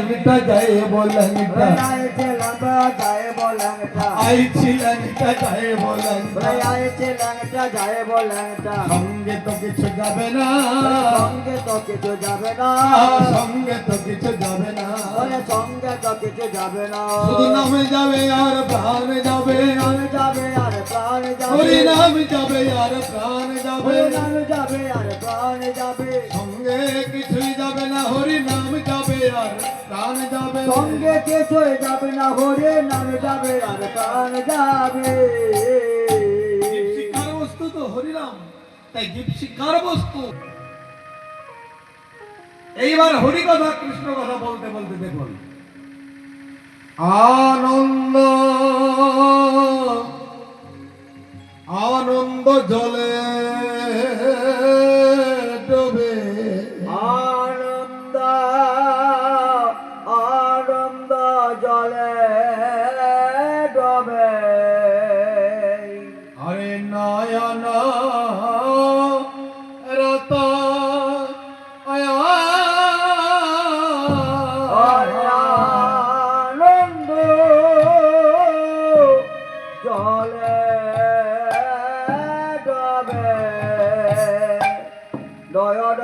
ল্যাংটা যায় বোলংটা আইছে ল্যাংটা যায় বোলংটা আইছি ল্যাংটা যায় বোলংটা আইছে ল্যাংটা যায় বোলংটা সঙ্গে তো কিছু যাবে না সঙ্গে তো কিছু যাবে না সঙ্গে তো কিছু যাবে না সঙ্গে তো কিছু যাবে না শুধু নামে যাবে আর প্রাণ যাবে নাম যাবে আর প্রাণ যাবে হরি নাম যাবে আর প্রাণ যাবে নাম যাবে আর প্রাণ যাবে সঙ্গে কিছুই যাবে না হরি নাম যাবে আর প্রাণ যাবে সঙ্গে কিছুই যাবে না হরি নাম যাবে আর প্রাণ যাবে শিক্ষার বস্তু তো হরিনাম তাই জীব শিক্ষার বস্তু এইবার হরি কথা কৃষ্ণ কথা বলতে বলতে দেখুন আনন্দ আনন্দ জলে ডোবে আনন্দ আনন্দ জলে ডোবে হরে নয়ন রত আনন্দ জলে ডোবে নয়ন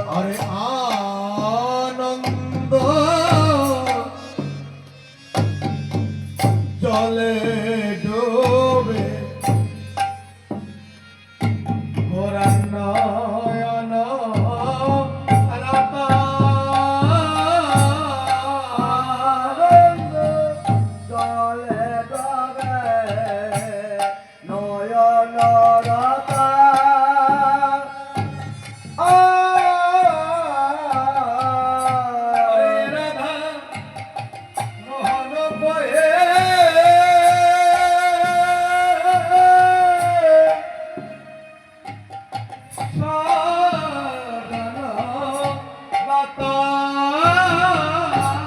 হরে আনন্দ জলে ডোবে মোরা নয়ন রাতা জলে ডোবে নয়ন রতা হরে রাধা মোহন বহে সাধন বাতা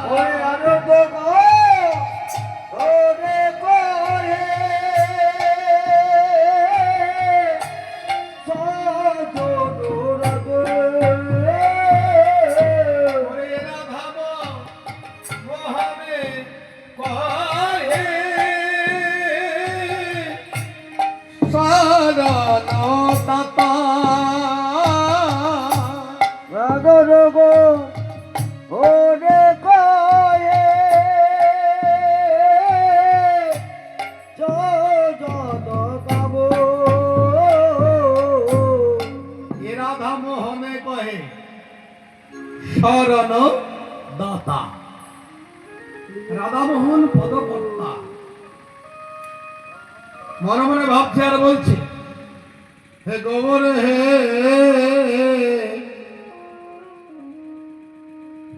ওরে আনন্দ গো ওরে গোরে সজোর গোরে হরে রাধাব মোহনে কহে সাধন বাতা রাগর গো ওরে গোরে সজোর গাবো এ রাধা মোহনে কহে শরণ দাতা রাধামোহন পদকর্তা মনে মনে ভাবছে আর বলছে হে গোবর হে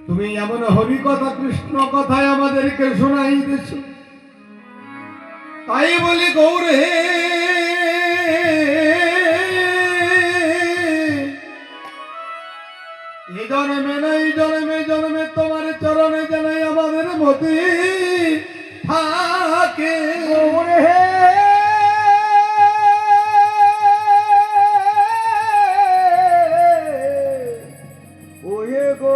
তুমি এমন হরি কথা কৃষ্ণ কথায় আমাদেরকে শোনাইতেছ তাই বলি গৌর হে এই জন্মে নাই জন্মে জন্মে তোমার চরণে জানাই আমাদের মতি থাকে ওরে হে ওরে গো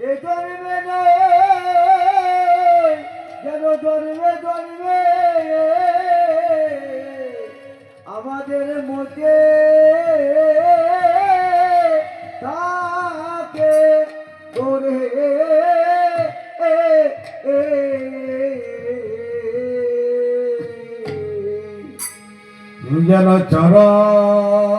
এ জন্মে নয় যেন জন্মে জন্মে আমাদের মধ্যে তাকে তোরে যেন চরণ